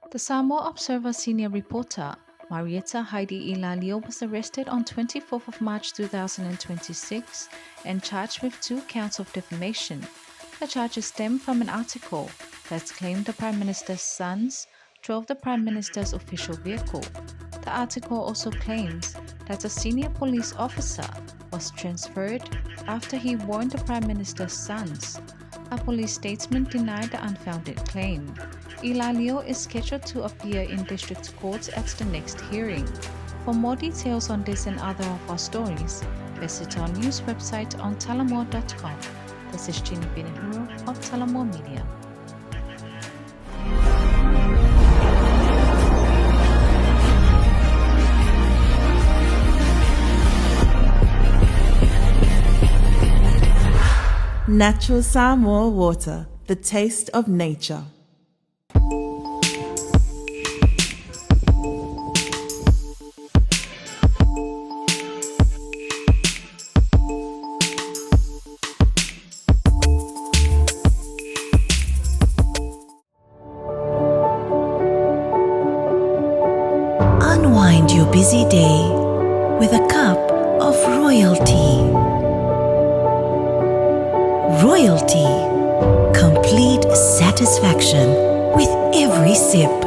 The Samoa Observer senior reporter, Marietta Heidi Ilalio, was arrested on 24th of March 2026 and charged with 2 counts of defamation. The charges stem from an article that claimed the Prime Minister's sons drove the Prime Minister's official vehicle. The article also claims that a senior police officer was transferred after he warned the Prime Minister's sons. A police statement denied the unfounded claim. Ilalio is scheduled to appear in district court at the next hearing. For more details on this and other of our stories, visit our news website on talamore.com. This is Ginny Binahuro of Talamore Media. Natural Samoa water, the taste of nature. Unwind your busy day with a cup of royalty. Royalty, complete satisfaction with every sip.